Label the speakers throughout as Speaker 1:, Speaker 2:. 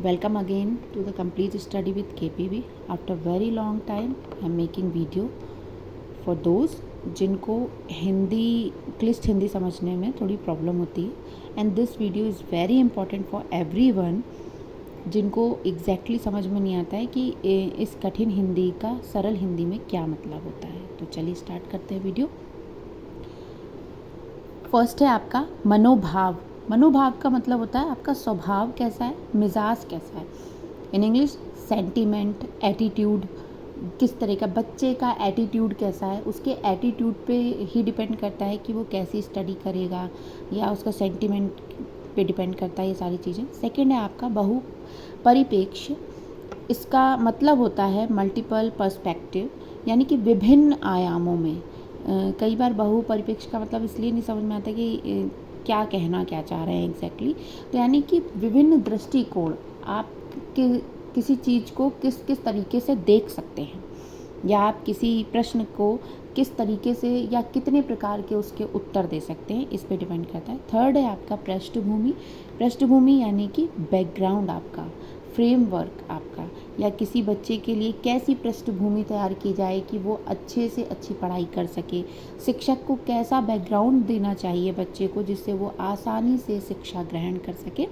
Speaker 1: Welcome again to the complete study with KPV. After very long time, I am making video for those जिनको क्लिष्ट हिंदी समझने में थोड़ी problem होती है and this video is very important for everyone जिनको exactly समझ में नहीं आता है कि इस कठिन हिंदी का सरल हिंदी में क्या मतलब होता है। तो चलिए स्टार्ट करते हैं वीडियो। फर्स्ट है आपका मनोभाव। मनोभाव का मतलब होता है आपका स्वभाव कैसा है, मिजाज कैसा है। इन इंग्लिश सेंटीमेंट, एटीट्यूड, किस तरह का बच्चे का एटीट्यूड कैसा है, उसके एटीट्यूड पे ही डिपेंड करता है कि वो कैसी स्टडी करेगा, या उसका सेंटीमेंट पे डिपेंड करता है ये सारी चीज़ें। सेकंड है आपका बहु परिप्रेक्ष्य। इसका मतलब होता है मल्टीपल पर्सपेक्टिव, यानी कि विभिन्न आयामों में। कई बार बहु परिप्रेक्ष्य का मतलब इसलिए नहीं समझ में आता कि क्या कहना क्या चाह रहे हैं एग्जैक्टली। तो यानी कि विभिन्न दृष्टिकोण, आप किसी चीज़ को किस किस तरीके से देख सकते हैं, या आप किसी प्रश्न को किस तरीके से या कितने प्रकार के उसके उत्तर दे सकते हैं, इस पे डिपेंड करता है। थर्ड है आपका पृष्ठभूमि। पृष्ठभूमि यानी कि बैकग्राउंड आपका, फ्रेमवर्क आपका, या किसी बच्चे के लिए कैसी पृष्ठभूमि तैयार की जाए कि वो अच्छे से अच्छी पढ़ाई कर सके। शिक्षक को कैसा बैकग्राउंड देना चाहिए बच्चे को जिससे वो आसानी से शिक्षा ग्रहण कर सके,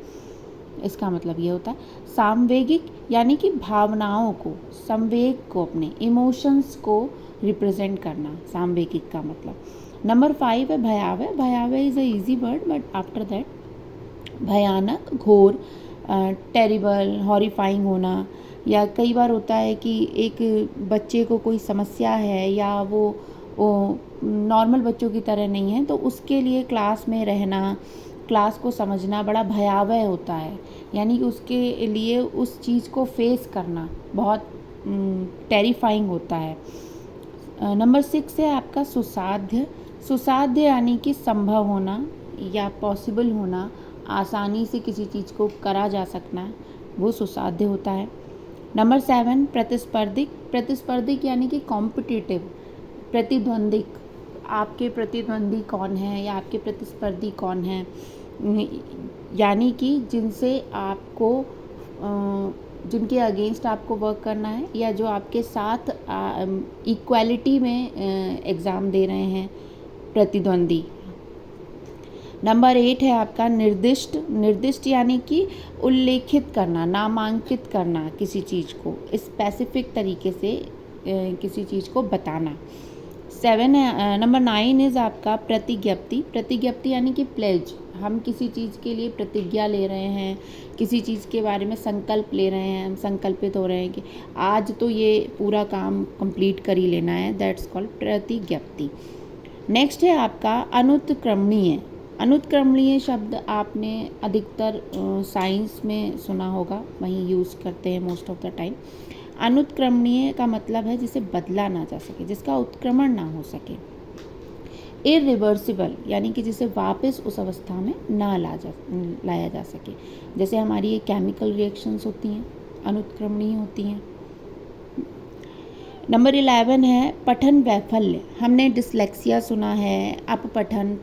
Speaker 1: इसका मतलब ये होता है। सामवेगिक यानी कि भावनाओं को, संवेग को, अपने इमोशंस को रिप्रेजेंट करना, सामवेगिक का मतलब। नंबर 5 है भयावह। भयावह is a easy word but after that भयानक, घोर, टेरिबल, हॉरिफाइंग होना। या कई बार होता है कि एक बच्चे को कोई समस्या है या वो नॉर्मल बच्चों की तरह नहीं है, तो उसके लिए क्लास में रहना, क्लास को समझना बड़ा भयावह होता है, यानी कि उसके लिए उस चीज़ को फेस करना बहुत टेरिफाइंग होता है। नंबर 6 है आपका सुसाध्य। सुसाध्य यानी कि संभव होना या पॉसिबल होना, आसानी से किसी चीज़ को करा जा सकना, वो सुसाध्य होता है। नंबर 7 प्रतिस्पर्धिक। प्रतिस्पर्धिक यानी कि कॉम्पिटिटिव, प्रतिद्वंदिक। आपके प्रतिद्वंदी कौन है या आपके प्रतिस्पर्धी कौन हैं, यानी कि जिनसे आपको जिनके अगेंस्ट आपको वर्क करना है, या जो आपके साथ इक्वालिटी में एग्ज़ाम दे रहे हैं, प्रतिद्वंदी। नंबर 8 है आपका निर्दिष्ट। निर्दिष्ट यानी कि उल्लेखित करना, नामांकित करना, किसी चीज़ को स्पेसिफिक तरीके से किसी चीज़ को बताना। 7 है नंबर 9 इज़ आपका प्रतिज्ञप्ति। प्रतिज्ञप्ति यानी कि प्लेज। हम किसी चीज़ के लिए प्रतिज्ञा ले रहे हैं, किसी चीज़ के बारे में संकल्प ले रहे हैं, हम संकल्पित हो रहे हैं कि आज तो ये पूरा काम कंप्लीट कर ही लेना है, दैट्स कॉल्ड प्रतिज्ञप्ति। नेक्स्ट है आपका अनुत्क्रमणीय। अनुत्क्रमणीय शब्द आपने अधिकतर साइंस में सुना होगा, वहीं यूज़ करते हैं मोस्ट ऑफ द टाइम। अनुत्क्रमणीय का मतलब है जिसे बदला ना जा सके, जिसका उत्क्रमण ना हो सके। इरिवर्सिबल यानी कि जिसे वापस उस अवस्था में ना लाया जा सके। जैसे हमारी ये केमिकल रिएक्शंस होती हैं, अनुत्क्रमणीय होती हैं। नंबर 11 है पठन वैफल्य। हमने डिसलेक्सिया सुना है, अपपठन,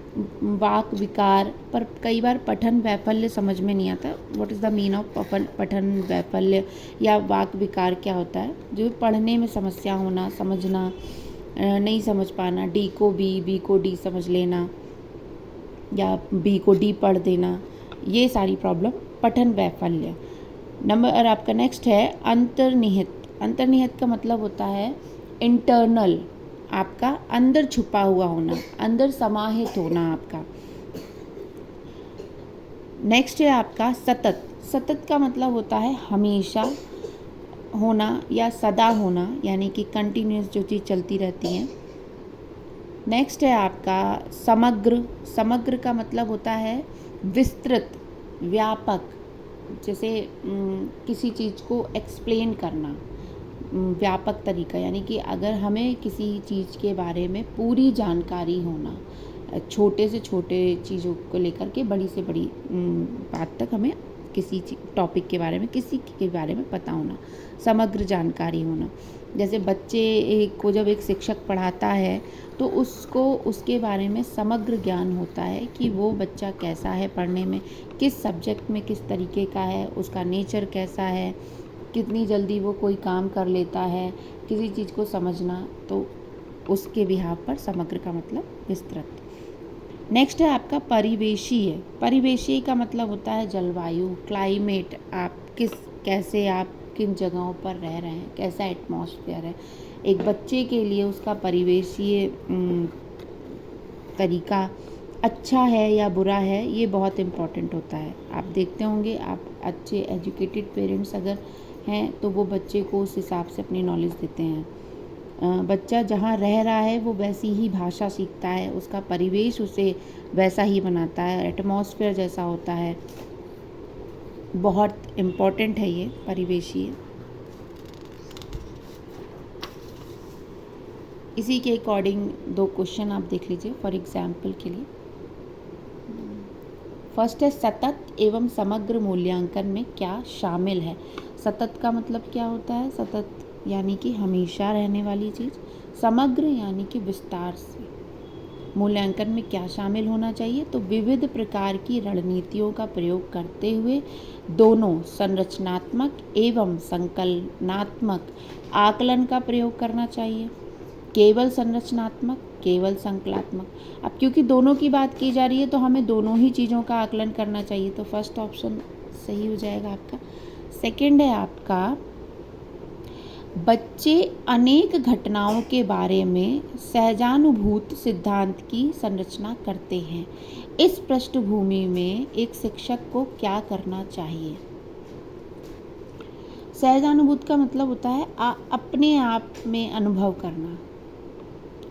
Speaker 1: वाक विकार, पर कई बार पठन वैफल्य समझ में नहीं आता। What is the mean of पठन वैफल्य या वाक विकार क्या होता है? जो पढ़ने में समस्या होना, समझना नहीं समझ पाना, डी को बी को डी समझ लेना, या बी को डी पढ़ देना, ये सारी प्रॉब्लम पठन वैफल्य। नंबर आपका नेक्स्ट है अंतर्निहित। अंतर्निहित का मतलब होता है इंटरनल, आपका अंदर छुपा हुआ होना, अंदर समाहित होना आपका। नेक्स्ट है आपका सतत। सतत का मतलब होता है हमेशा होना या सदा होना, यानी कि कंटिन्यूस जो चीज़ चलती रहती है। नेक्स्ट है आपका समग्र। समग्र का मतलब होता है विस्तृत, व्यापक, जैसे किसी चीज़ को एक्सप्लेन करना, व्यापक तरीका, यानी कि अगर हमें किसी चीज़ के बारे में पूरी जानकारी होना, छोटे से छोटे चीज़ों को लेकर के बड़ी से बड़ी बात तक हमें किसी टॉपिक के बारे में, किसी के बारे में पता होना, समग्र जानकारी होना। जैसे बच्चे को जब एक शिक्षक पढ़ाता है तो उसको उसके बारे में समग्र ज्ञान होता है कि वो बच्चा कैसा है पढ़ने में, किस सब्जेक्ट में किस तरीके का है, उसका नेचर कैसा है, कितनी जल्दी वो कोई काम कर लेता है, किसी चीज़ को समझना, तो उसके बिहाव पर समग्र का मतलब विस्तृत। नेक्स्ट है आपका परिवेशीय। परिवेशीय का मतलब होता है जलवायु, क्लाइमेट, आप कैसे आप किन जगहों पर रह रहे हैं, कैसा एटमॉस्फेयर है। एक बच्चे के लिए उसका परिवेशीय तरीका अच्छा है या बुरा है, ये बहुत इम्पॉर्टेंट होता है। आप देखते होंगे, आप अच्छे एजुकेटेड पेरेंट्स अगर हैं तो वो बच्चे को उस हिसाब से अपनी नॉलेज देते हैं। बच्चा जहाँ रह रहा है वो वैसी ही भाषा सीखता है, उसका परिवेश उसे वैसा ही बनाता है, एटमॉस्फेयर जैसा होता है। बहुत इम्पॉर्टेंट है ये परिवेशीय। इसी के अकॉर्डिंग 2 क्वेश्चन आप देख लीजिए फॉर एग्जाम्पल के लिए। फर्स्ट है सतत एवं समग्र मूल्यांकन में क्या शामिल है। सतत का मतलब क्या होता है? सतत यानी कि हमेशा रहने वाली चीज़, समग्र यानी कि विस्तार से। मूल्यांकन में क्या शामिल होना चाहिए? तो विविध प्रकार की रणनीतियों का प्रयोग करते हुए दोनों संरचनात्मक एवं संकलनात्मक आकलन का प्रयोग करना चाहिए। केवल संरचनात्मक, केवल संकलात्मक। अब क्योंकि दोनों की बात की जा रही है तो हमें दोनों ही चीज़ों का आकलन करना चाहिए, तो फर्स्ट ऑप्शन सही हो जाएगा आपका। सेकंड है आपका बच्चे अनेक घटनाओं के बारे में सहजानुभूत सिद्धांत की संरचना करते हैं। इस पृष्ठभूमि में एक शिक्षक को क्या करना चाहिए? सहजानुभूत का मतलब होता है अपने आप में अनुभव करना,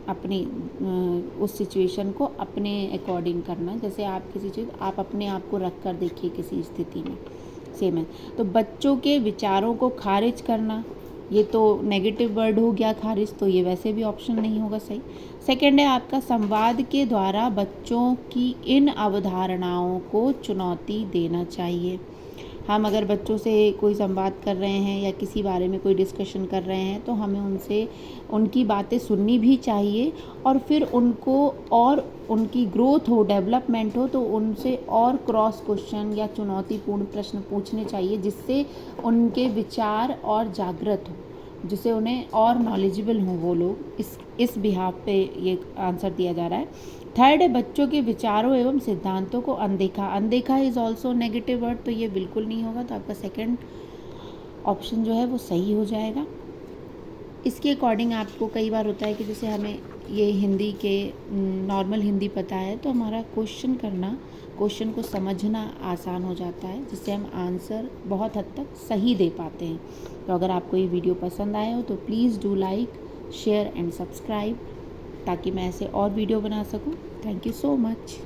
Speaker 1: अपनी उस सिचुएशन को अपने अकॉर्डिंग करना। जैसे आप किसी चीज़, आप अपने आप को रख कर देखिए किसी स्थिति में, सेम है। तो बच्चों के विचारों को खारिज करना, ये तो नेगेटिव वर्ड हो गया खारिज, तो ये वैसे भी ऑप्शन नहीं होगा सही। सेकंड है आपका संवाद के द्वारा बच्चों की इन अवधारणाओं को चुनौती देना चाहिए। हम अगर बच्चों से कोई संवाद कर रहे हैं या किसी बारे में कोई डिस्कशन कर रहे हैं तो हमें उनसे उनकी बातें सुननी भी चाहिए, और फिर उनको और उनकी ग्रोथ हो, डेवलपमेंट हो, तो उनसे और क्रॉस क्वेश्चन या चुनौतीपूर्ण प्रश्न पूछने चाहिए, जिससे उनके विचार और जागृत हो, जिससे उन्हें और नॉलेजेबल हों वो लोग। इस बिहाफ पे ये आंसर दिया जा रहा है। थर्ड है बच्चों के विचारों एवं सिद्धांतों को अनदेखा। अनदेखा इज़ ऑल्सो नेगेटिव वर्ड, तो ये बिल्कुल नहीं होगा, तो आपका सेकंड ऑप्शन जो है वो सही हो जाएगा। इसके अकॉर्डिंग आपको कई बार होता है कि जैसे हमें ये हिंदी के नॉर्मल हिंदी पता है तो हमारा क्वेश्चन को समझना आसान हो जाता है, जिससे हम आंसर बहुत हद तक सही दे पाते हैं। तो अगर आपको ये वीडियो पसंद आए हो तो please do like, share and subscribe, ताकि मैं ऐसे और वीडियो बना सकूं। Thank you so much.